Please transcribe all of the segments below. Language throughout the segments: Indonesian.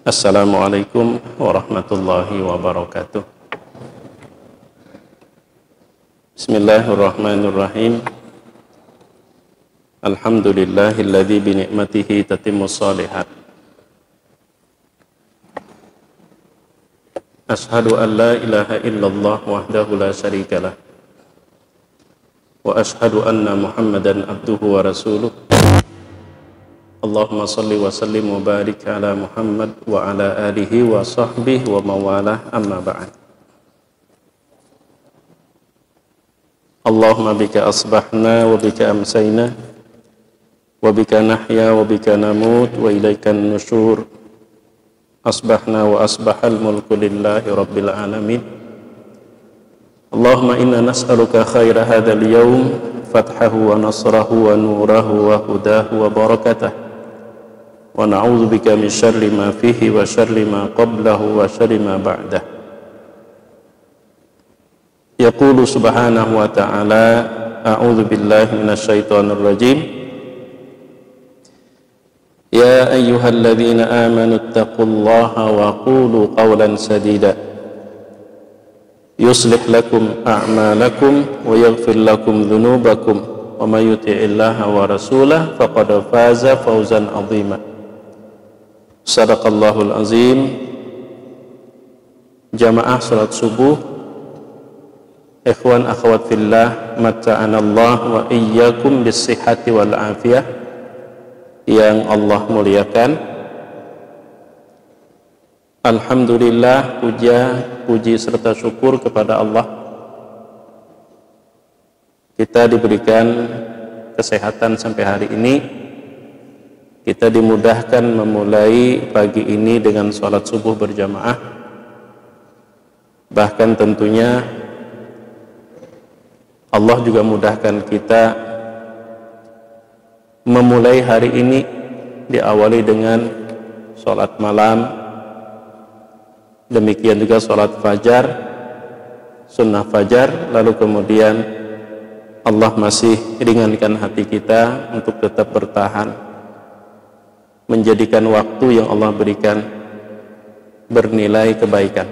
Assalamualaikum warahmatullahi wabarakatuh. Bismillahirrahmanirrahim. Alhamdulillahilladzi bi ni'matihi tatimmus shalihat. Ashhadu an la ilaha illallah wahdahu la syarikalah. Wa ashhadu anna Muhammadan abduhu wa rasuluh. Allahumma salli wa sallim wa barik ala Muhammad wa ala alihi wa sahbihi wa mawalah, amma ba'd. Allahumma bika asbahna wa bika amsayna wa bika nahya wa bika namut wa ilaikan nusyur. Asbahna wa asbahal mulku lillahi rabbil alamin. Allahumma inna nas'aluka khaira hadzal yawm, fathahu wa nasrahu wa nurahu wa hudahu wa barakatahu. Wa na'udzu bika min syarri ma fihi wa syarri ma qablahu wa syarri ma ba'dah. Yaqulu subhanahu wa ta'ala, a'udzu billahi minasy syaithanir rajim. Ya ayyuhalladzina amanu taqullaha wa qulu qawlan sadida. Yuslih lakum a'malakum wa yaghfir lakum dhunubakum wa may yuti'illaha wa rasulahu faqad faza fawzan 'azima. Sadaqallahul azim. Jamaah salat subuh, ikhwan akhwat fillah, mata'anallah wa iyyakum bis-sihhati wal afiyah yang Allah muliakan. Alhamdulillah, puji serta syukur kepada Allah, kita diberikan kesehatan sampai hari ini. Kita dimudahkan memulai pagi ini dengan sholat subuh berjamaah. Bahkan tentunya Allah juga mudahkan kita memulai hari ini diawali dengan sholat malam. Demikian juga sholat fajar, sunnah fajar. Lalu kemudian Allah masih ringankan hati kita untuk tetap bertahan, menjadikan waktu yang Allah berikan bernilai kebaikan.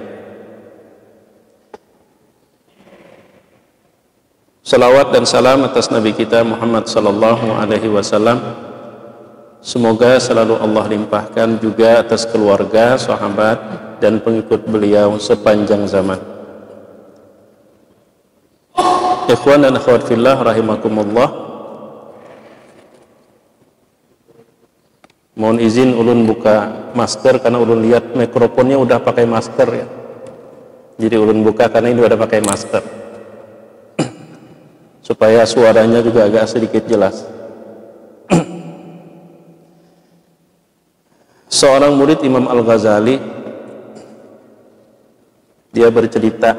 Salawat dan salam atas Nabi kita Muhammad sallallahu alaihi wasallam. Semoga selalu Allah limpahkan juga atas keluarga, sahabat, dan pengikut beliau sepanjang zaman. Ikhwan dan akhwat fillah rahimakumullah. Mohon izin ulun buka masker karena ulun lihat mikrofonnya udah pakai masker ya. Jadi ulun buka karena ini udah pakai masker. Supaya suaranya juga agak sedikit jelas. Seorang murid Imam Al-Ghazali, dia bercerita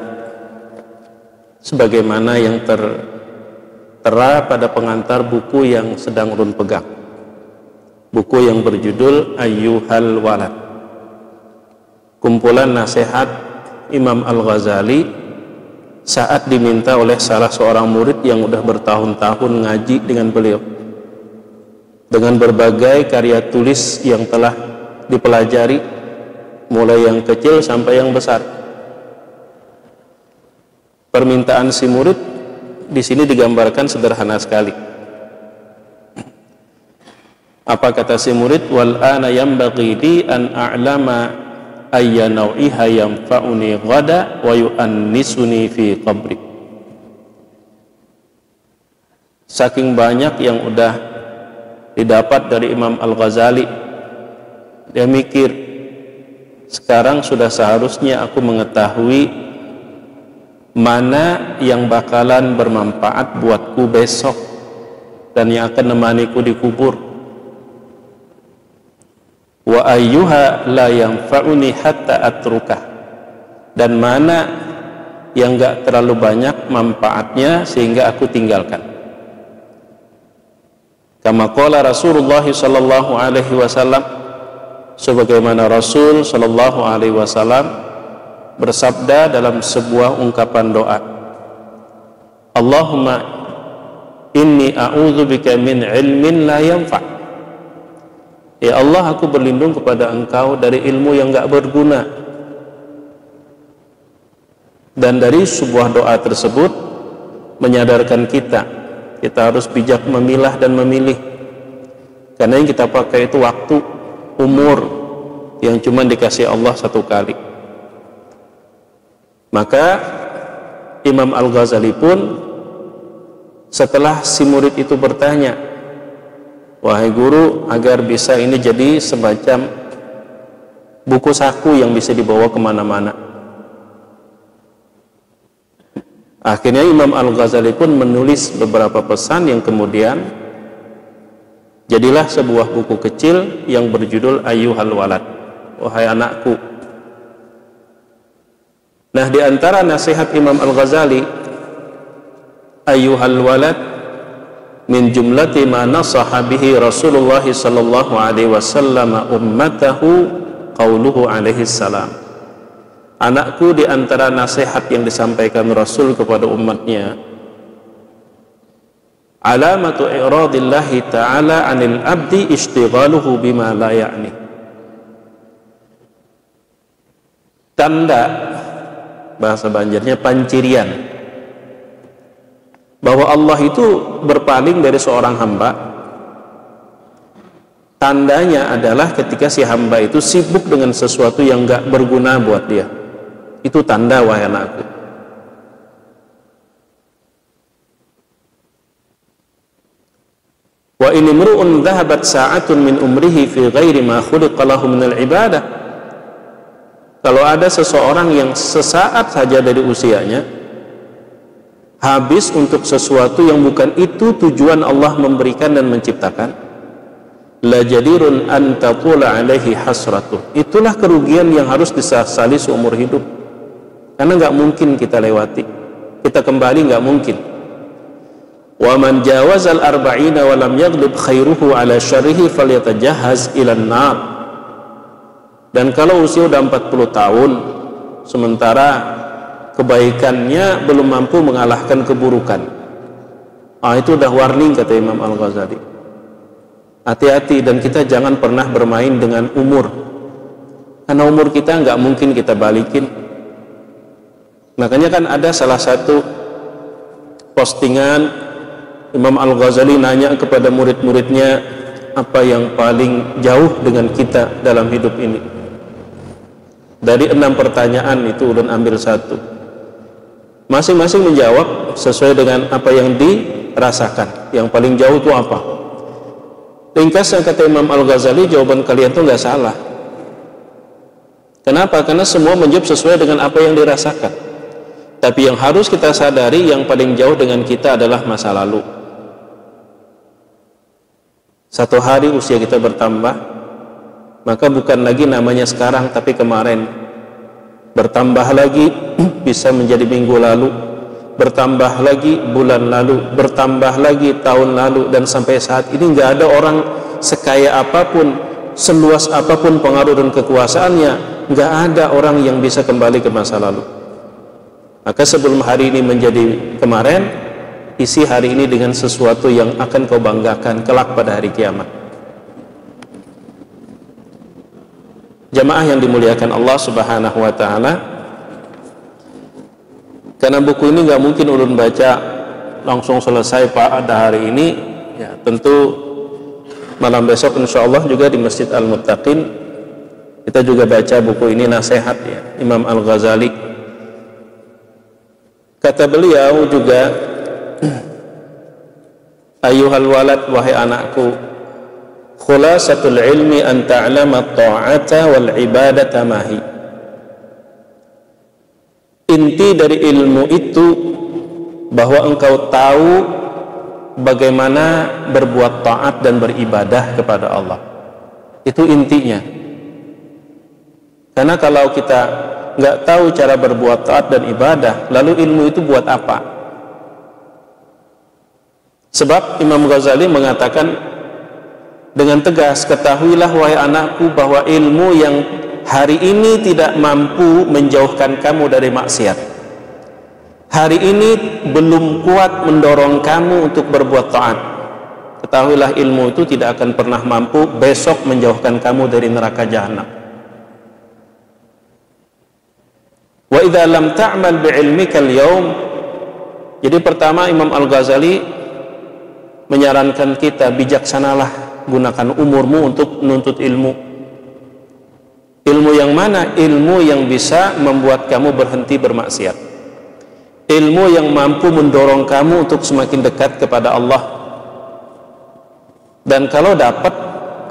sebagaimana yang tertera pada pengantar buku yang sedang ulun pegang. Buku yang berjudul Ayyuhal Walad, kumpulan nasihat Imam Al-Ghazali saat diminta oleh salah seorang murid yang sudah bertahun-tahun ngaji dengan beliau, dengan berbagai karya tulis yang telah dipelajari mulai yang kecil sampai yang besar. Permintaan si murid di sini digambarkan sederhana sekali. Apa kata si murid? Wal ana yanbaghi li an a'lama ayya naw'iha yanfa'uni ghada wa yu'annisuni fi qabri. Saking banyak yang udah didapat dari Imam Al-Ghazali, dia mikir, sekarang sudah seharusnya aku mengetahui mana yang bakalan bermanfaat buatku besok dan yang akan menemaniku di kubur. Wa ayyuha la yanfa'uni hatta atrukah, dan mana yang enggak terlalu banyak manfaatnya sehingga aku tinggalkan. Kama qala Rasulullah sallallahu alaihi wasallam, sebagaimana Rasul sallallahu alaihi wasallam bersabda dalam sebuah ungkapan doa, Allahumma inni a'udzubika min ilmin la yanfa'. Ya Allah, aku berlindung kepada Engkau dari ilmu yang gak berguna. Dan dari sebuah doa tersebut menyadarkan kita harus bijak memilah dan memilih, karena yang kita pakai itu waktu, umur yang cuma dikasih Allah satu kali. Maka Imam Al-Ghazali pun setelah si murid itu bertanya, wahai guru, agar bisa ini jadi semacam buku saku yang bisa dibawa kemana-mana. Akhirnya Imam Al-Ghazali pun menulis beberapa pesan yang kemudian jadilah sebuah buku kecil yang berjudul Ayyuhal Walad, wahai anakku. Nah, di antara nasihat Imam Al-Ghazali, Ayyuhal Walad min jumlati ma nasaha bihi Rasulullah sallallahu alaihi wasallam ummatahu qauluhu alaihi salam. Anakku, di antara nasihat yang disampaikan Rasul kepada umatnya, alamatu i'radillahi ta'ala 'anil abdi ishtighaluhu bima la ya'ni. Tanda, bahasa Banjarnya pancirian, bahwa Allah itu berpaling dari seorang hamba. Tandanya adalah ketika si hamba itu sibuk dengan sesuatu yang gak berguna buat dia. Itu tanda, wahai anakku. Wa in imru'un dhahabat sa'atun min umrihi fi ghairi ma khuliqa lahu min al-ibadah. Kalau ada seseorang yang sesaat saja dari usianya habis untuk sesuatu yang bukan itu tujuan Allah memberikan dan menciptakan, la jadirun an tatula alaihi hasratuh. Itulah kerugian yang harus disesali seumur hidup, karena nggak mungkin kita lewati, kita kembali nggak mungkin. Wa man jawazal arba'ina wa lam yaghlib khairuhu ala syarrihi falyatajahhaz ila an-nar. Dan kalau usia udah 40 tahun sementara kebaikannya belum mampu mengalahkan keburukan, itu udah warning, kata Imam Al-Ghazali. Hati-hati, dan kita jangan pernah bermain dengan umur, karena umur kita nggak mungkin kita balikin. Makanya kan ada salah satu postingan Imam Al-Ghazali nanya kepada murid-muridnya, apa yang paling jauh dengan kita dalam hidup ini? Dari 6 pertanyaan itu ulun ambil satu, masing-masing menjawab sesuai dengan apa yang dirasakan. Yang paling jauh itu apa? Ringkasnya, kata Imam Al-Ghazali, jawaban kalian itu nggak salah. Kenapa? Karena semua menjawab sesuai dengan apa yang dirasakan. Tapi yang harus kita sadari, yang paling jauh dengan kita adalah masa lalu. Satu hari usia kita bertambah, maka bukan lagi namanya sekarang, tapi kemarin. Bertambah lagi bisa menjadi minggu lalu, bertambah lagi bulan lalu, bertambah lagi tahun lalu, dan sampai saat ini nggak ada orang sekaya apapun, seluas apapun pengaruh dan kekuasaannya, nggak ada orang yang bisa kembali ke masa lalu. Maka sebelum hari ini menjadi kemarin, isi hari ini dengan sesuatu yang akan kau banggakan kelak pada hari kiamat. Jamaah yang dimuliakan Allah Subhanahu wa ta'ala, karena buku ini nggak mungkin ulun baca langsung selesai pada hari ini, ya tentu malam besok insya Allah juga di Masjid Al-Muttaqin kita juga baca buku ini, nasihat ya Imam Al-Ghazali. Kata beliau juga, ayyuhal walad, wahai anakku, khulasatul ilmi an ta'lama ta'ata wal ibadata mahi. Inti dari ilmu itu bahwa engkau tahu bagaimana berbuat taat dan beribadah kepada Allah. Itu intinya. Karena kalau kita nggak tahu cara berbuat taat dan ibadah, lalu ilmu itu buat apa? Sebab Imam Ghazali mengatakan dengan tegas, ketahuilah wahai anakku bahwa ilmu yang hari ini tidak mampu menjauhkan kamu dari maksiat, hari ini belum kuat mendorong kamu untuk berbuat taat, ketahuilah ilmu itu tidak akan pernah mampu besok menjauhkan kamu dari neraka jahanam. Wa idza lam ta'mal bi'ilmika al-yawm. Jadi pertama Imam Al-Ghazali menyarankan kita bijaksanalah, gunakan umurmu untuk menuntut ilmu. Ilmu yang mana? Ilmu yang bisa membuat kamu berhenti bermaksiat. Ilmu yang mampu mendorong kamu untuk semakin dekat kepada Allah. Dan kalau dapat,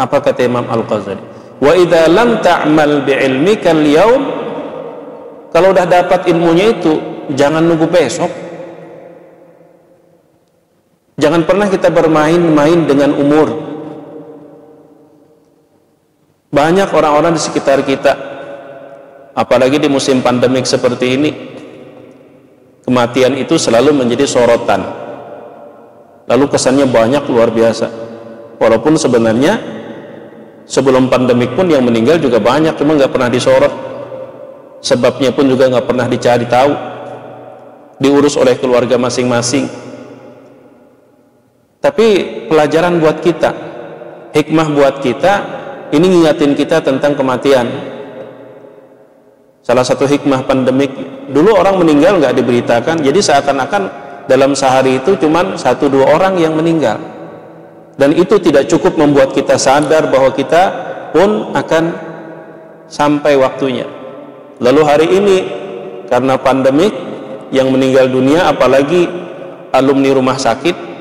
apa kata Imam Al-Ghazali? Wa idza lam ta'mal bi'ilmika al-yawm. Kalau udah dapat ilmunya itu, jangan nunggu besok. Jangan pernah kita bermain-main dengan umur. Banyak orang-orang di sekitar kita, apalagi di musim pandemik seperti ini, kematian itu selalu menjadi sorotan. Lalu kesannya banyak, luar biasa. Walaupun sebenarnya sebelum pandemik pun yang meninggal juga banyak, cuma nggak pernah disorot. Sebabnya pun juga nggak pernah dicari tahu, diurus oleh keluarga masing-masing. Tapi pelajaran buat kita, hikmah buat kita, ini ngingatin kita tentang kematian. Salah satu hikmah pandemik, dulu orang meninggal nggak diberitakan, jadi seakan-akan dalam sehari itu cuma 1-2 orang yang meninggal. Dan itu tidak cukup membuat kita sadar bahwa kita pun akan sampai waktunya. Lalu hari ini karena pandemik yang meninggal dunia, apalagi alumni rumah sakit,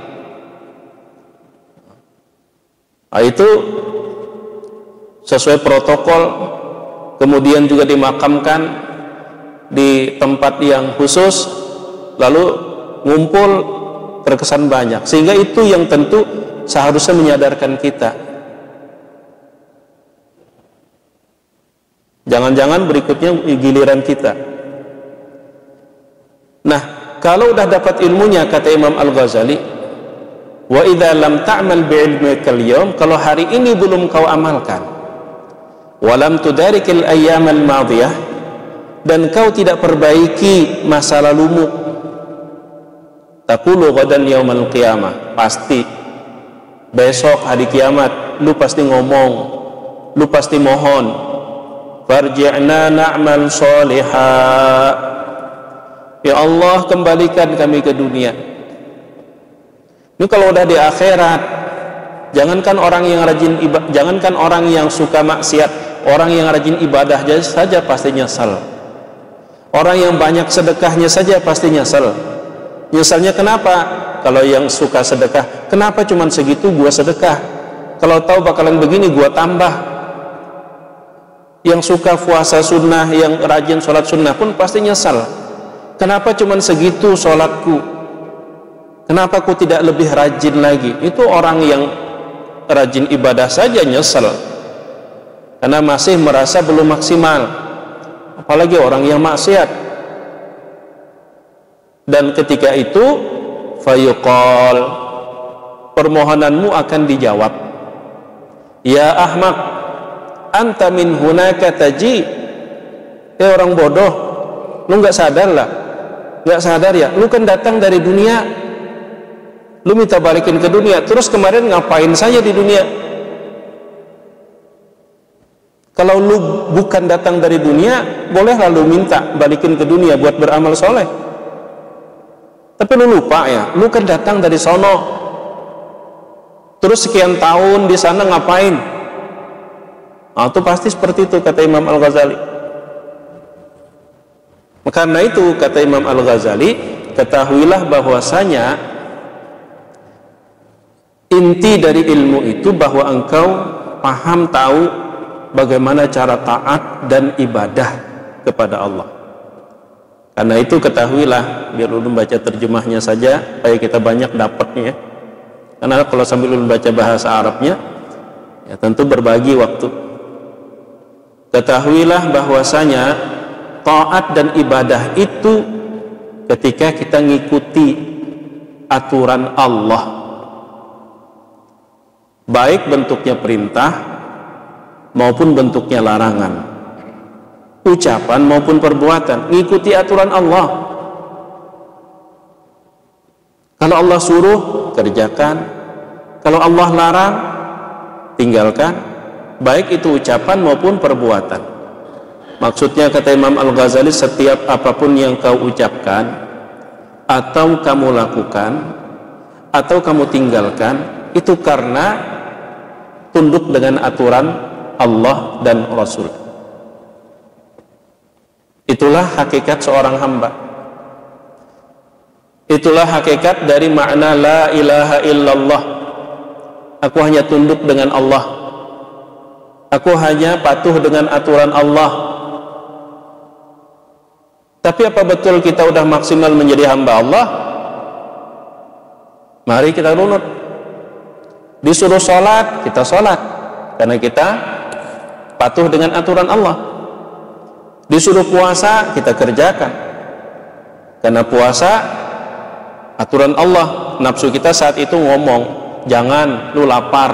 itu sesuai protokol, kemudian juga dimakamkan di tempat yang khusus, lalu ngumpul terkesan banyak, sehingga itu yang tentu seharusnya menyadarkan kita. Jangan-jangan berikutnya giliran kita. Nah, kalau udah dapat ilmunya, kata Imam Al-Ghazali, wa idza lam ta'mal bi'ilmika al-yawm, kalau hari ini belum kau amalkan, wa lam tudarikil ayyamal madiyah, dan kau tidak perbaiki masa lalumu, taqulu ghadan yaumal qiyamah, pasti besok hari kiamat lu pasti ngomong, lu pasti mohon, farji'na na'mal sholiha, ya Allah kembalikan kami ke dunia. Ini kalau udah di akhirat, jangankan orang yang rajin jangankan orang yang suka maksiat, orang yang rajin ibadah saja pasti nyesal. Orang yang banyak sedekahnya saja pasti nyesal. Nyesalnya kenapa? Kalau yang suka sedekah, kenapa cuman segitu gua sedekah? Kalau tahu bakalan begini gua tambah. Yang suka puasa sunnah, yang rajin sholat sunnah pun pasti nyesal. Kenapa cuman segitu sholatku? Kenapa aku tidak lebih rajin lagi? Itu orang yang rajin ibadah saja nyesal, karena masih merasa belum maksimal. Apalagi orang yang maksiat. Dan ketika itu fayuqal, permohonanmu akan dijawab. Ya ahmaq, anta min hunaka taji. Orang bodoh, lu nggak sadar lah, nggak sadar ya, lu kan datang dari dunia, lu minta balikin ke dunia, terus kemarin ngapain saja di dunia? Kalau lu bukan datang dari dunia, boleh lalu minta balikin ke dunia buat beramal soleh. Tapi lu lupa ya, lu kan datang dari sono, terus sekian tahun di sana ngapain? Nah, itu pasti seperti itu, kata Imam Al-Ghazali. Karena itu, kata Imam Al-Ghazali, ketahuilah bahwasanya inti dari ilmu itu bahwa engkau paham, tahu bagaimana cara taat dan ibadah kepada Allah. Karena itu ketahuilah, biar ulun baca terjemahnya saja supaya kita banyak dapatnya. Karena kalau sambil ulun baca bahasa Arabnya, ya tentu berbagi waktu. Ketahuilah bahwasanya taat dan ibadah itu ketika kita ngikuti aturan Allah, baik bentuknya perintah maupun bentuknya larangan, ucapan maupun perbuatan, ngikuti aturan Allah. Kalau Allah suruh, kerjakan. Kalau Allah larang, tinggalkan, baik itu ucapan maupun perbuatan. Maksudnya kata Imam Al-Ghazali, setiap apapun yang kau ucapkan atau kamu lakukan atau kamu tinggalkan, itu karena tunduk dengan aturan Allah dan Rasul. Itulah hakikat seorang hamba. Itulah hakikat dari makna la ilaha illallah. Aku hanya tunduk dengan Allah. Aku hanya patuh dengan aturan Allah. Tapi apa betul kita udah maksimal menjadi hamba Allah? Mari kita runut. Disuruh sholat, kita sholat karena kita patuh dengan aturan Allah. Disuruh puasa, kita kerjakan karena puasa aturan Allah. Nafsu kita saat itu ngomong, jangan, lu lapar.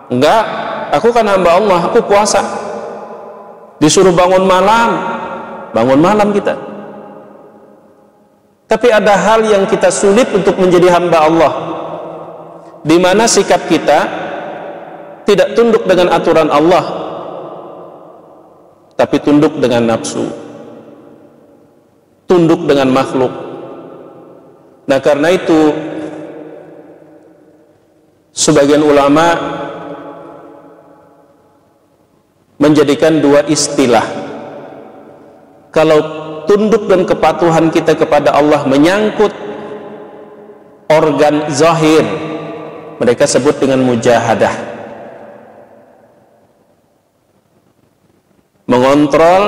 Enggak, aku kan hamba Allah, aku puasa. Disuruh bangun malam kita. Tapi ada hal yang kita sulit untuk menjadi hamba Allah, di mana sikap kita tidak tunduk dengan aturan Allah, tapi tunduk dengan nafsu, tunduk dengan makhluk. Nah, karena itu sebagian ulama menjadikan dua istilah. Kalau tunduk dan kepatuhan kita kepada Allah menyangkut organ zahir, mereka sebut dengan mujahadah. Mengontrol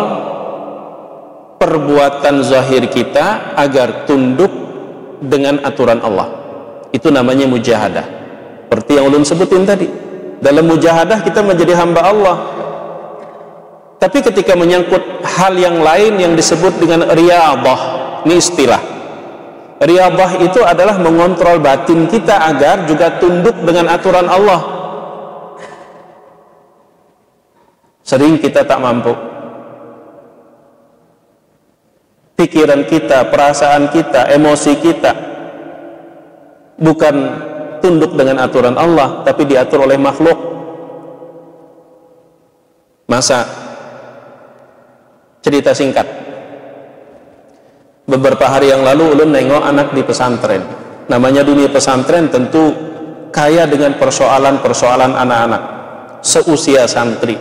perbuatan zahir kita agar tunduk dengan aturan Allah. Itu namanya mujahadah. Seperti yang ulun sebutin tadi. Dalam mujahadah kita menjadi hamba Allah. Tapi ketika menyangkut hal yang lain yang disebut dengan riyadhah, ini istilah. Riyadhah itu adalah mengontrol batin kita agar juga tunduk dengan aturan Allah. Sering kita tak mampu. Pikiran kita, perasaan kita, emosi kita bukan tunduk dengan aturan Allah, tapi diatur oleh makhluk. Masa cerita singkat, beberapa hari yang lalu ulun nengok anak di pesantren. Namanya dunia pesantren tentu kaya dengan persoalan-persoalan anak-anak seusia santri.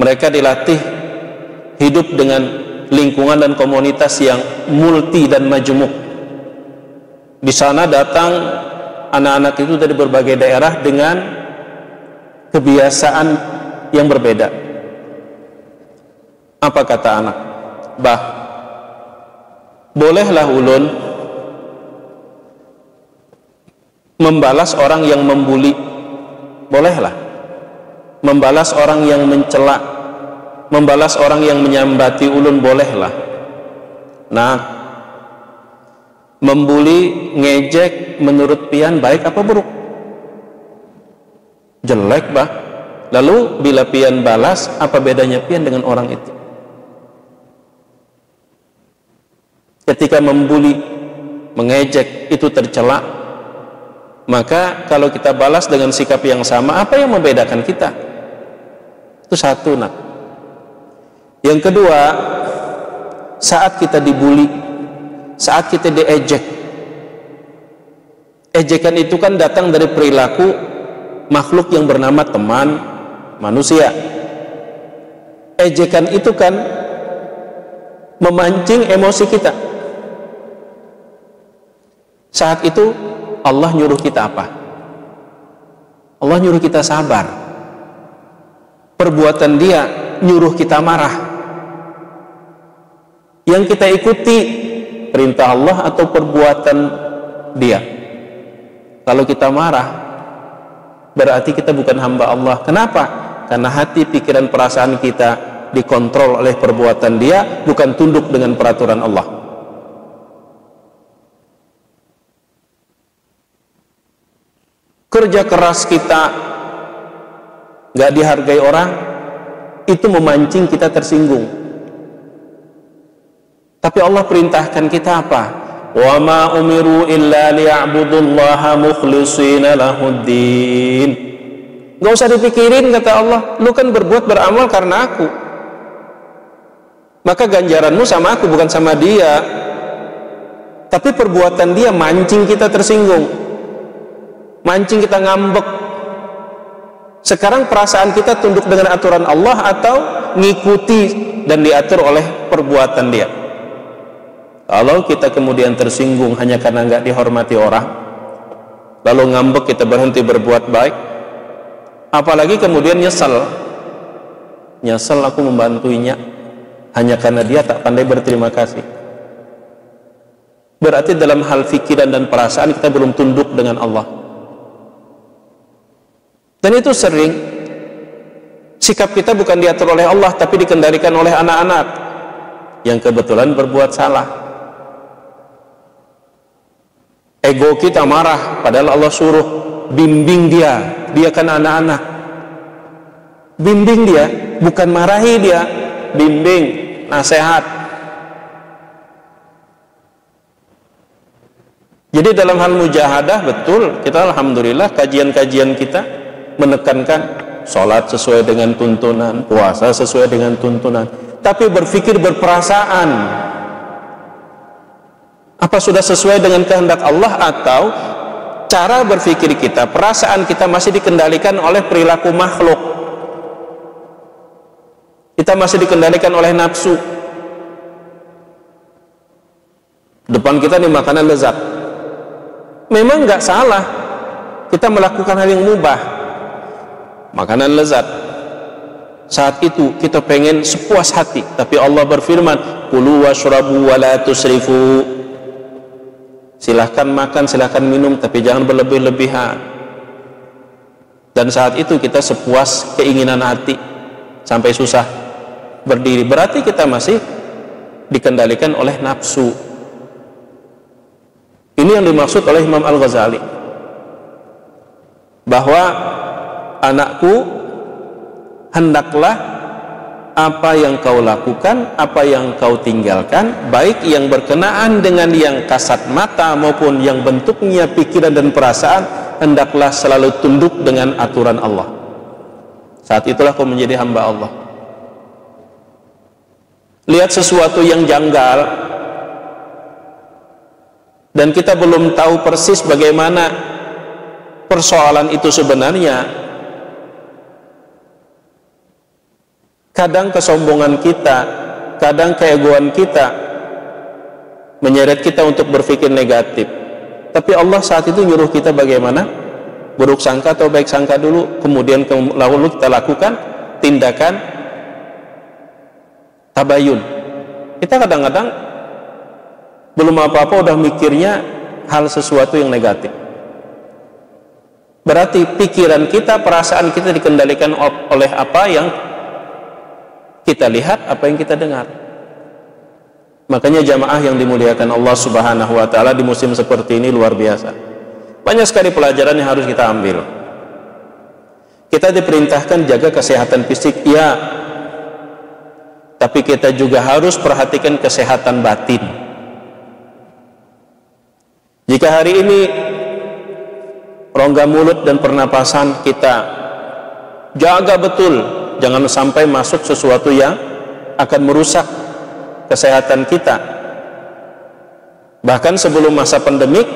Mereka dilatih hidup dengan lingkungan dan komunitas yang multi dan majemuk. Di sana datang anak-anak itu dari berbagai daerah dengan kebiasaan yang berbeda. Apa kata anak? Bah, bolehlah ulun membalas orang yang membuli, bolehlah membalas orang yang mencela, membalas orang yang menyambati ulun, bolehlah. Nah, membuli, ngejek menurut pian baik apa buruk? Jelek, bah. Lalu bila pian balas, apa bedanya pian dengan orang itu? Ketika membuli, mengejek itu tercela, maka kalau kita balas dengan sikap yang sama, apa yang membedakan kita? Itu satu, nak. Yang kedua, saat kita dibuli, saat kita diejek, ejekan itu kan datang dari perilaku makhluk yang bernama teman manusia. Ejekan itu kan memancing emosi kita. Saat itu Allah nyuruh kita apa? Allah nyuruh kita sabar. Perbuatan dia nyuruh kita marah. Yang kita ikuti perintah Allah atau perbuatan dia? Kalau kita marah, berarti kita bukan hamba Allah. Kenapa? Karena hati, pikiran, perasaan kita dikontrol oleh perbuatan dia, bukan tunduk dengan peraturan Allah. Kerja keras kita nggak dihargai orang, itu memancing kita tersinggung. Tapi Allah perintahkan kita apa? Wa ma umiru illa liya'budullaha mukhlishina lahuddin. Gak usah dipikirin, kata Allah, lu kan berbuat beramal karena aku, maka ganjaranmu sama aku, bukan sama dia. Tapi perbuatan dia mancing kita tersinggung, mancing kita ngambek. Sekarang perasaan kita tunduk dengan aturan Allah atau ngikuti dan diatur oleh perbuatan dia? Kalau kita kemudian tersinggung hanya karena nggak dihormati orang, lalu ngambek, kita berhenti berbuat baik, apalagi kemudian nyesel aku membantuinya hanya karena dia tak pandai berterima kasih, berarti dalam hal pikiran dan perasaan kita belum tunduk dengan Allah. Dan itu sering sikap kita bukan diatur oleh Allah, tapi dikendalikan oleh anak-anak yang kebetulan berbuat salah. Ego kita marah, padahal Allah suruh bimbing dia kan anak-anak. Bimbing dia, bukan marahi dia, bimbing, nasihat. Jadi dalam hal mujahadah, betul, kita alhamdulillah kajian-kajian kita menekankan sholat sesuai dengan tuntunan, puasa sesuai dengan tuntunan, tapi berpikir berperasaan, apa sudah sesuai dengan kehendak Allah, atau cara berpikir kita, perasaan kita masih dikendalikan oleh perilaku makhluk, kita masih dikendalikan oleh nafsu. Depan kita nih makanan lezat, memang nggak salah kita melakukan hal yang mubah, makanan lezat, saat itu kita pengen sepuas hati, tapi Allah berfirman, kulu washrabu wa la tusrifu, silahkan makan, silahkan minum, tapi jangan berlebih-lebihan. Dan saat itu kita sepuas keinginan hati sampai susah berdiri, berarti kita masih dikendalikan oleh nafsu. Ini yang dimaksud oleh Imam Al-Ghazali, bahwa anakku, hendaklah apa yang kau lakukan, apa yang kau tinggalkan, baik yang berkenaan dengan yang kasat mata maupun yang bentuknya pikiran dan perasaan, hendaklah selalu tunduk dengan aturan Allah. Saat itulah kau menjadi hamba Allah. Lihat sesuatu yang janggal dan kita belum tahu persis bagaimana persoalan itu sebenarnya, kadang kesombongan kita, kadang keegoan kita menyeret kita untuk berpikir negatif. Tapi Allah saat itu nyuruh kita bagaimana? Buruk sangka atau baik sangka dulu, kemudian lalu kita lakukan tindakan tabayun. Kita kadang-kadang belum apa-apa udah mikirnya hal sesuatu yang negatif. Berarti pikiran kita, perasaan kita dikendalikan oleh apa yang kita lihat, apa yang kita dengar. Makanya jamaah yang dimuliakan Allah Subhanahu wa ta'ala, di musim seperti ini luar biasa. Banyak sekali pelajaran yang harus kita ambil. Kita diperintahkan jaga kesehatan fisik, ya, tapi kita juga harus perhatikan kesehatan batin. Jika hari ini rongga mulut dan pernapasan kita jaga betul, jangan sampai masuk sesuatu yang akan merusak kesehatan kita. Bahkan sebelum masa pandemik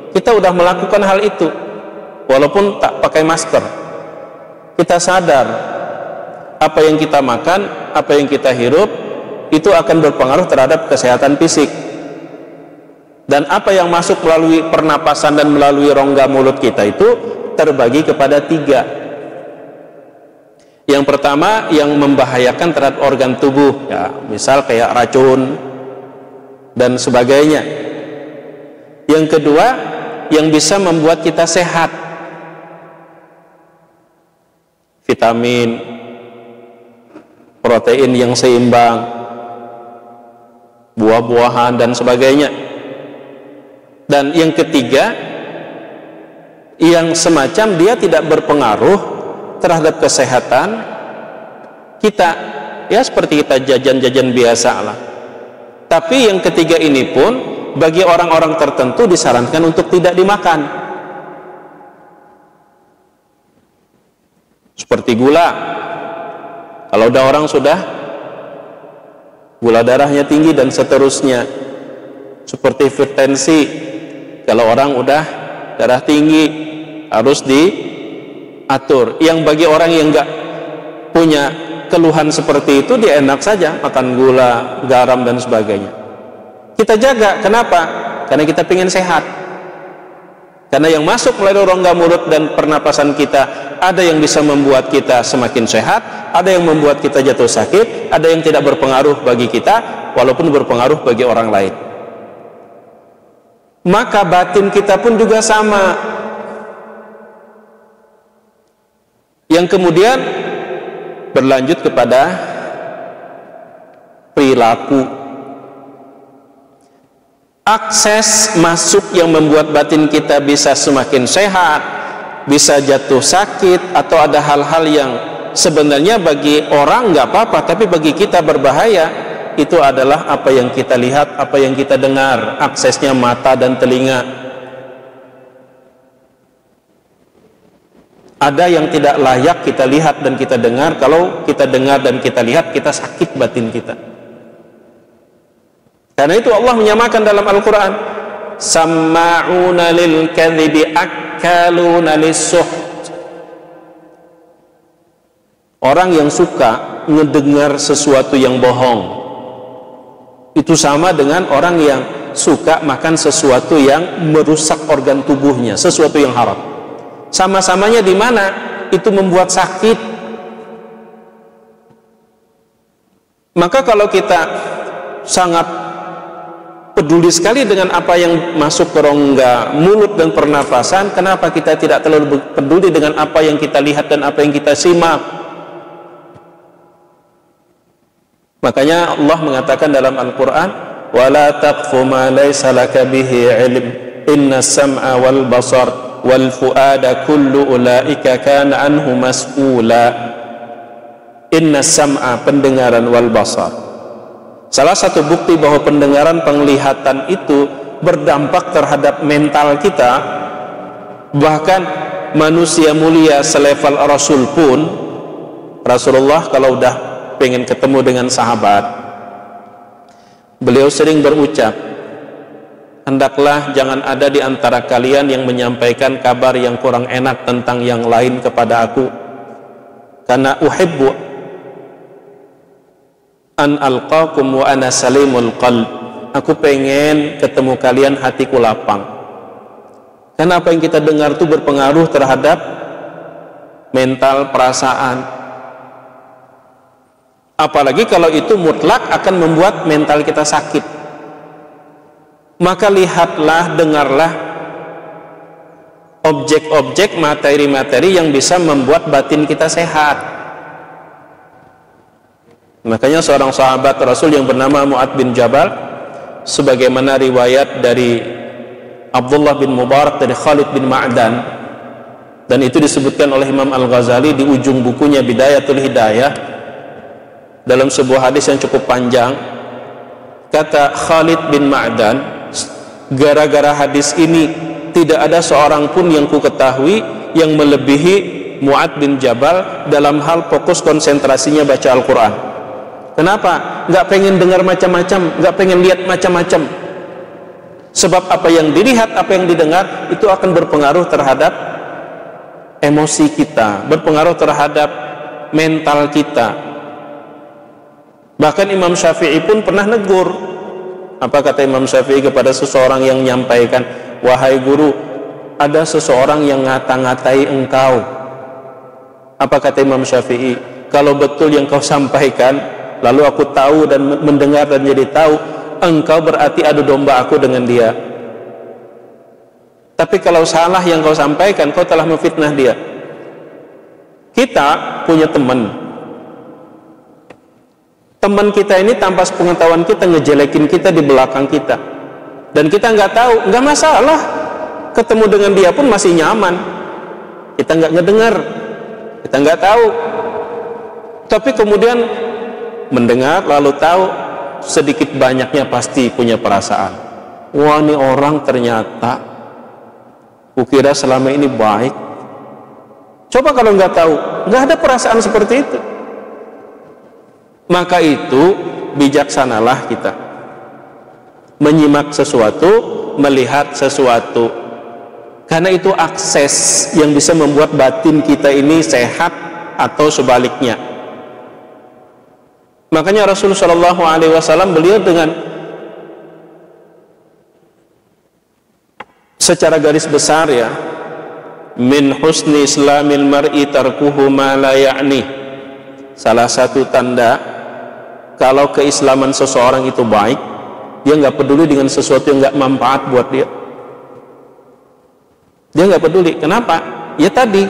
kita sudah melakukan hal itu, walaupun tak pakai masker. Kita sadar apa yang kita makan, apa yang kita hirup itu akan berpengaruh terhadap kesehatan fisik. Dan apa yang masuk melalui pernapasan dan melalui rongga mulut kita itu terbagi kepada 3. Yang pertama yang membahayakan terhadap organ tubuh, ya, misal kayak racun dan sebagainya. Yang kedua yang bisa membuat kita sehat, vitamin, protein yang seimbang, buah-buahan dan sebagainya. Dan yang ketiga yang semacam dia tidak berpengaruh terhadap kesehatan kita, ya seperti kita jajan-jajan biasa lah. Tapi yang ketiga ini pun bagi orang-orang tertentu disarankan untuk tidak dimakan. Seperti gula. Kalau udah orang sudah gula darahnya tinggi dan seterusnya. Seperti hipertensi. Kalau orang udah darah tinggi harus diatur. Yang bagi orang yang enggak punya keluhan seperti itu, dia enak saja makan gula, garam dan sebagainya. Kita jaga. Kenapa? Karena kita ingin sehat. Karena yang masuk melalui rongga mulut dan pernapasan kita, ada yang bisa membuat kita semakin sehat, ada yang membuat kita jatuh sakit, ada yang tidak berpengaruh bagi kita, walaupun berpengaruh bagi orang lain. Maka batin kita pun juga sama. Yang kemudian berlanjut kepada perilaku. Akses masuk yang membuat batin kita bisa semakin sehat, bisa jatuh sakit, atau ada hal-hal yang sebenarnya bagi orang nggak apa-apa, tapi bagi kita berbahaya, itu adalah apa yang kita lihat, apa yang kita dengar. Aksesnya mata dan telinga. Ada yang tidak layak kita lihat dan kita dengar. Kalau kita dengar dan kita lihat, kita sakit batin kita. Karena itu Allah menyamakan dalam Al-Quran, samma'una lil kadhibi akkaluna lis-suht. Orang yang suka mendengar sesuatu yang bohong, itu sama dengan orang yang suka makan sesuatu yang merusak organ tubuhnya, sesuatu yang haram. Sama-samanya di mana? Itu membuat sakit. Maka kalau kita sangat peduli sekali dengan apa yang masuk ke rongga mulut dan pernapasan, kenapa kita tidak terlalu peduli dengan apa yang kita lihat dan apa yang kita simak? Makanya Allah mengatakan dalam Al-Quran, وَلَا تَقْفُ مَا لَيْسَ لَكَ بِهِ عِلْمٍ إِنَّ السَّمْعَ وَالْبَصَرَ وَالْفُؤَادَ كُلُّ أُولَئِكَ كَانَ عَنْهُ مَسْئُولًا. إِنَّ السَّمْعَ pendengaran, wal basar. Salah satu bukti bahwa pendengaran, penglihatan itu berdampak terhadap mental kita. Bahkan manusia mulia selevel Rasul pun, Rasulullah kalau udah pengen ketemu dengan sahabat, beliau sering berucap, hendaklah jangan ada di antara kalian yang menyampaikan kabar yang kurang enak tentang yang lain kepada aku, karena uhibbu an alqakum wa ana salimul qalb. Aku pengen ketemu kalian hatiku lapang. Karena apa yang kita dengar itu berpengaruh terhadap mental, perasaan. Apalagi kalau itu mutlak akan membuat mental kita sakit. Maka lihatlah, dengarlah objek-objek, materi-materi yang bisa membuat batin kita sehat. Makanya seorang sahabat Rasul yang bernama Mu'adz bin Jabal, sebagaimana riwayat dari Abdullah bin Mubarak dari Khalid bin Ma'dan, dan itu disebutkan oleh Imam Al-Ghazali di ujung bukunya Bidayatul Hidayah dalam sebuah hadis yang cukup panjang. Kata Khalid bin Ma'dan, gara-gara hadis ini tidak ada seorang pun yang ku ketahui yang melebihi Mu'adz bin Jabal dalam hal fokus konsentrasinya baca Al-Quran. Kenapa? Nggak pengen dengar macam-macam, nggak pengen lihat macam-macam. Sebab apa yang dilihat, apa yang didengar itu akan berpengaruh terhadap emosi kita, berpengaruh terhadap mental kita. Bahkan Imam Syafi'i pun pernah negur. Apa kata Imam Syafi'i kepada seseorang yang menyampaikan, wahai guru, ada seseorang yang ngata-ngatai engkau. Apa kata Imam Syafi'i? Kalau betul yang kau sampaikan, lalu aku tahu dan mendengar dan jadi tahu, engkau berarti adu domba aku dengan dia. Tapi kalau salah yang kau sampaikan, kau telah memfitnah dia. Kita punya teman kita ini tanpa sepengetahuan kita ngejelekin kita di belakang kita, dan kita nggak tahu, nggak masalah, ketemu dengan dia pun masih nyaman. Kita nggak ngedengar, kita nggak tahu, tapi kemudian mendengar lalu tahu, sedikit banyaknya pasti punya perasaan. wah ini orang ternyata kukira selama ini baik. Coba kalau nggak tahu, nggak ada perasaan seperti itu. Maka itu bijaksanalah kita menyimak sesuatu, melihat sesuatu, karena itu akses yang bisa membuat batin kita ini sehat atau sebaliknya. Makanya Rasulullah SAW beliau dengan secara garis besar ya, min husni islamil mar'i tarkuhu ma la ya'ni. Salah satu tanda kalau keislaman seseorang itu baik, dia nggak peduli dengan sesuatu yang nggak manfaat buat dia. Dia nggak peduli. Kenapa? Ya tadi,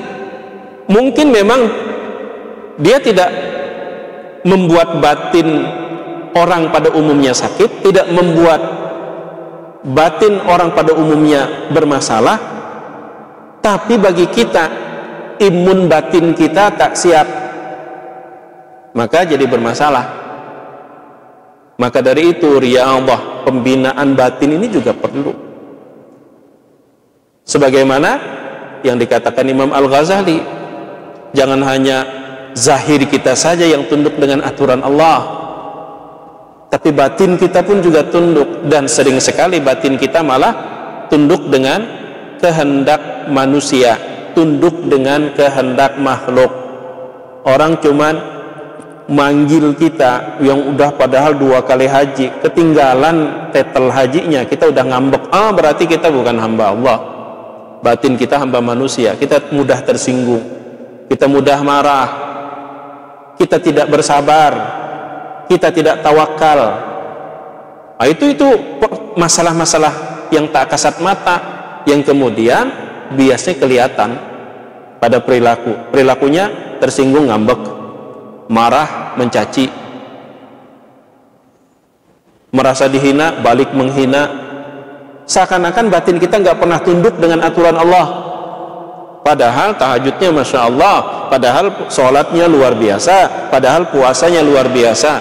mungkin memang dia tidak membuat batin orang pada umumnya sakit, tidak membuat batin orang pada umumnya bermasalah, tapi bagi kita imun batin kita tak siap, maka jadi bermasalah. Maka dari itu riyadhah, pembinaan batin ini juga perlu. Sebagaimana yang dikatakan Imam Al-Ghazali, jangan hanya zahir kita saja yang tunduk dengan aturan Allah, tapi batin kita pun juga tunduk. Dan sering sekali batin kita malah tunduk dengan kehendak manusia, tunduk dengan kehendak makhluk. Orang cuman manggil kita yang udah padahal 2 kali haji, ketinggalan tetel hajinya, kita udah ngambek, berarti kita bukan hamba Allah. Batin kita hamba manusia, kita mudah tersinggung, kita mudah marah, kita tidak bersabar, kita tidak tawakal. Itu masalah-masalah yang tak kasat mata, yang kemudian biasanya kelihatan pada perilakunya tersinggung, ngambek, marah, mencaci, merasa dihina, balik menghina. Seakan-akan batin kita nggak pernah tunduk dengan aturan Allah. Padahal tahajudnya Masya Allah, padahal sholatnya luar biasa, padahal puasanya luar biasa.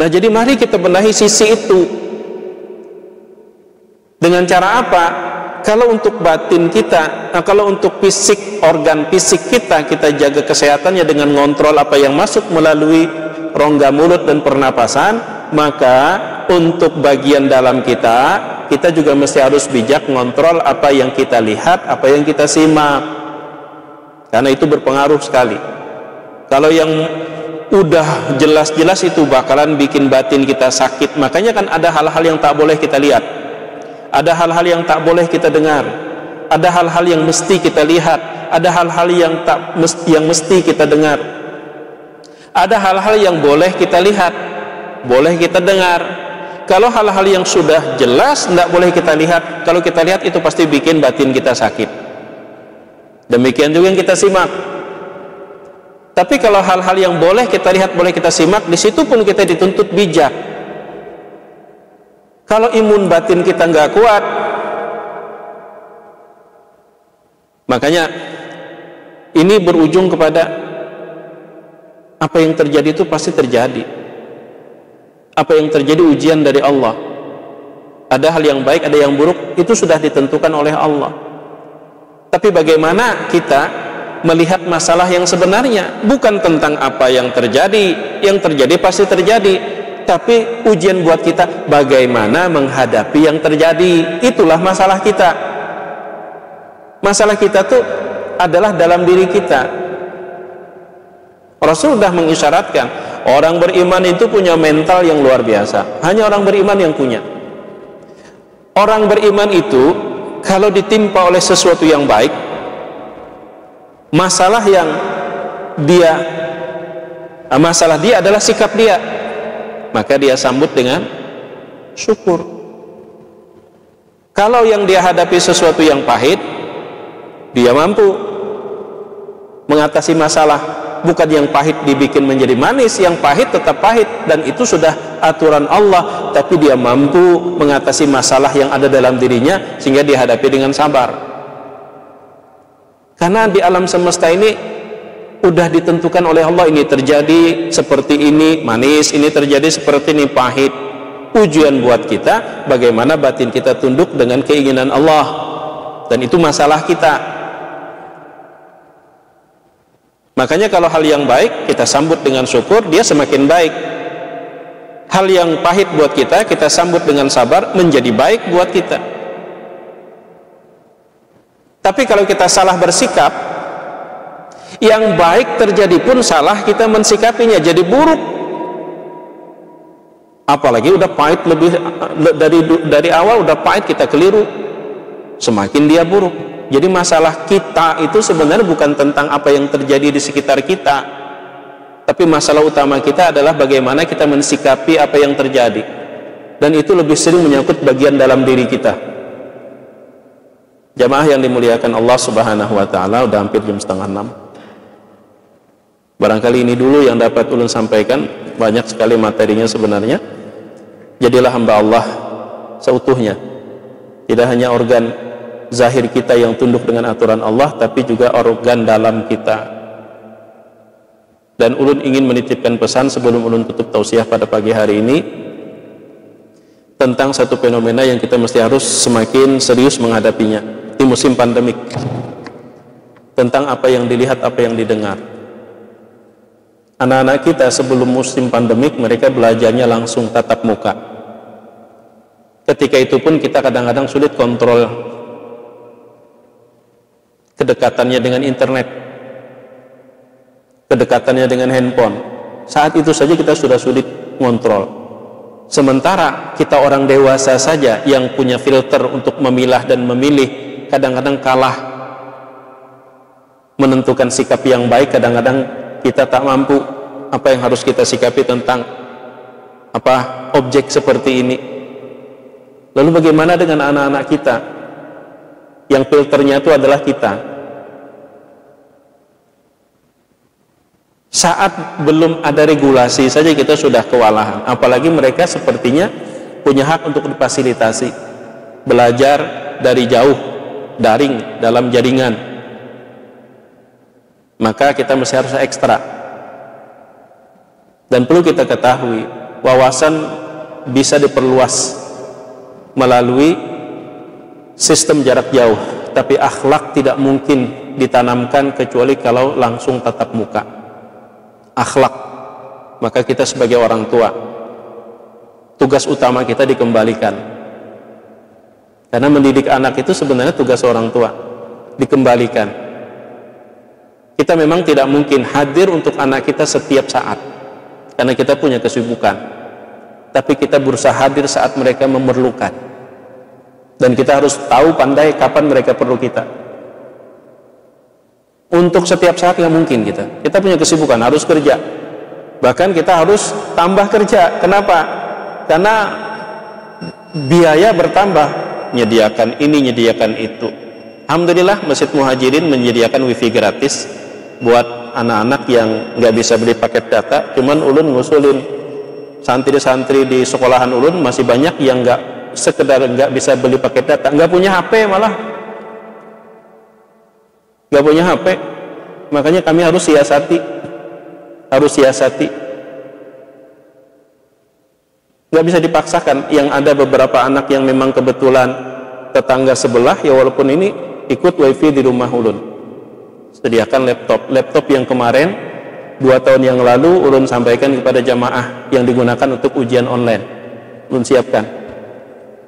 Nah, jadi mari kita benahi sisi itu. Dengan cara apa? Kalau untuk batin kita, kalau untuk fisik, organ fisik kita jaga kesehatannya dengan ngontrol apa yang masuk melalui rongga mulut dan pernapasan, maka untuk bagian dalam kita juga mesti harus bijak ngontrol apa yang kita lihat, apa yang kita simak, karena itu berpengaruh sekali. Kalau yang udah jelas-jelas itu bakalan bikin batin kita sakit. Makanya kan ada hal-hal yang tak boleh kita lihat, ada hal-hal yang tak boleh kita dengar, ada hal-hal yang mesti kita lihat, ada hal-hal yang mesti kita dengar, ada hal-hal yang boleh kita lihat, boleh kita dengar. Kalau hal-hal yang sudah jelas tidak boleh kita lihat, kalau kita lihat itu pasti bikin batin kita sakit. Demikian juga yang kita simak. Tapi kalau hal-hal yang boleh kita lihat, boleh kita simak, di situ pun kita dituntut bijak. Kalau imun batin kita nggak kuat, makanya ini berujung kepada apa yang terjadi itu pasti terjadi. Apa yang terjadi ujian dari Allah. Ada hal yang baik, ada yang buruk, itu sudah ditentukan oleh Allah. Tapi bagaimana kita melihat masalah yang sebenarnya, bukan tentang apa yang terjadi pasti terjadi, tapi ujian buat kita bagaimana menghadapi yang terjadi. Itulah masalah kita. Masalah kita tuh adalah dalam diri kita. Rasul sudah mengisyaratkan orang beriman itu punya mental yang luar biasa. Hanya orang beriman yang punya. Orang beriman itu kalau ditimpa oleh sesuatu yang baik, masalah dia adalah sikap dia, maka dia sambut dengan syukur. Kalau yang dia hadapi sesuatu yang pahit, dia mampu mengatasi masalah. Bukan yang pahit dibikin menjadi manis, yang pahit tetap pahit, dan itu sudah aturan Allah. Tapi dia mampu mengatasi masalah yang ada dalam dirinya sehingga dihadapi dengan sabar. Karena di alam semesta ini udah ditentukan oleh Allah, ini terjadi seperti ini manis, ini terjadi seperti ini pahit. Ujian buat kita bagaimana batin kita tunduk dengan keinginan Allah, dan itu masalah kita. Makanya kalau hal yang baik kita sambut dengan syukur, dia semakin baik. Hal yang pahit buat kita, kita sambut dengan sabar, menjadi baik buat kita. Tapi kalau kita salah bersikap, yang baik terjadi pun salah kita mensikapinya, jadi buruk. Apalagi udah pahit, lebih dari awal udah pahit, kita keliru, semakin dia buruk. Jadi masalah kita itu sebenarnya bukan tentang apa yang terjadi di sekitar kita, tapi masalah utama kita adalah bagaimana kita mensikapi apa yang terjadi, dan itu lebih sering menyangkut bagian dalam diri kita. Jamaah yang dimuliakan Allah Subhanahu wa Ta'ala, udah hampir jam 5:30. Barangkali ini dulu yang dapat ulun sampaikan, banyak sekali materinya sebenarnya. Jadilah hamba Allah seutuhnya, tidak hanya organ zahir kita yang tunduk dengan aturan Allah, tapi juga organ dalam kita. Dan ulun ingin menitipkan pesan sebelum ulun tutup tausiah pada pagi hari ini, tentang satu fenomena yang kita mesti harus semakin serius menghadapinya di musim pandemik, tentang apa yang dilihat, apa yang didengar. Anak-anak kita sebelum musim pandemik, mereka belajarnya langsung tatap muka. Ketika itu pun kita kadang-kadang sulit kontrol kedekatannya dengan internet, kedekatannya dengan handphone. Saat itu saja kita sudah sulit kontrol. Sementara kita orang dewasa saja yang punya filter untuk memilah dan memilih, kadang-kadang kalah menentukan sikap yang baik. Kadang-kadang kita tak mampu apa yang harus kita sikapi tentang objek seperti ini. Lalu bagaimana dengan anak-anak kita yang filternya itu adalah kita? Saat belum ada regulasi saja kita sudah kewalahan, apalagi mereka sepertinya punya hak untuk difasilitasi belajar dari jauh, daring, dalam jaringan. Maka kita mesti harus ekstra. Dan perlu kita ketahui, wawasan bisa diperluas melalui sistem jarak jauh, tapi akhlak tidak mungkin ditanamkan kecuali kalau langsung tatap muka. Akhlak, maka kita sebagai orang tua, tugas utama kita dikembalikan. Karena mendidik anak itu sebenarnya tugas orang tua, dikembalikan. Kita memang tidak mungkin hadir untuk anak kita setiap saat, karena kita punya kesibukan. Tapi kita berusaha hadir saat mereka memerlukan, dan kita harus tahu pandai kapan mereka perlu kita. Untuk setiap saat nggak mungkin kita punya kesibukan, harus kerja, bahkan kita harus tambah kerja. Kenapa? Karena biaya bertambah, menyediakan ini, menyediakan itu. Alhamdulillah Masjid Muhajirin menyediakan wifi gratis buat anak-anak yang nggak bisa beli paket data. Cuman ulun ngusulin santri-santri di sekolahan ulun masih banyak yang nggak sekedar nggak bisa beli paket data, nggak punya HP, malah nggak punya HP. Makanya kami harus siasati, nggak bisa dipaksakan. Yang ada beberapa anak yang memang kebetulan tetangga sebelah, ya walaupun ini ikut wifi di rumah ulun, sediakan laptop yang kemarin 2 tahun yang lalu ulun sampaikan kepada jamaah yang digunakan untuk ujian online, ulun siapkan.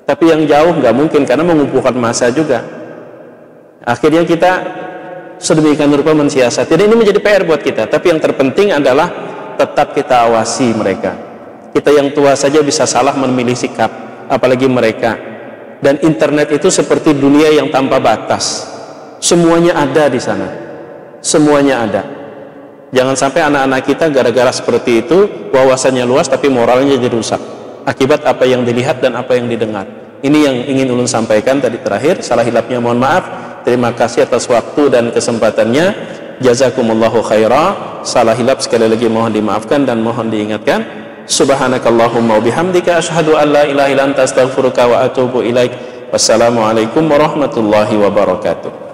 Tapi yang jauh nggak mungkin karena mengumpulkan massa juga. Akhirnya kita sedemikian rupa mensiasati. Jadi ini menjadi PR buat kita. Tapi yang terpenting adalah tetap kita awasi mereka. Kita yang tua saja bisa salah memilih sikap, apalagi mereka. Dan internet itu seperti dunia yang tanpa batas. Semuanya ada di sana. Semuanya ada. Jangan sampai anak-anak kita gara-gara seperti itu wawasannya luas tapi moralnya jadi rusak akibat apa yang dilihat dan apa yang didengar. Ini yang ingin ulun sampaikan tadi terakhir. Salah hilapnya mohon maaf. Terima kasih atas waktu dan kesempatannya. Jazakumullahu khaira. Salah hilap sekali lagi mohon dimaafkan dan mohon diingatkan. Subhanakallahumma wabihamdika asyhadu an la ilaha illa anta astaghfiruka wa atubu ilaik. Wassalamualaikum warahmatullahi wabarakatuh.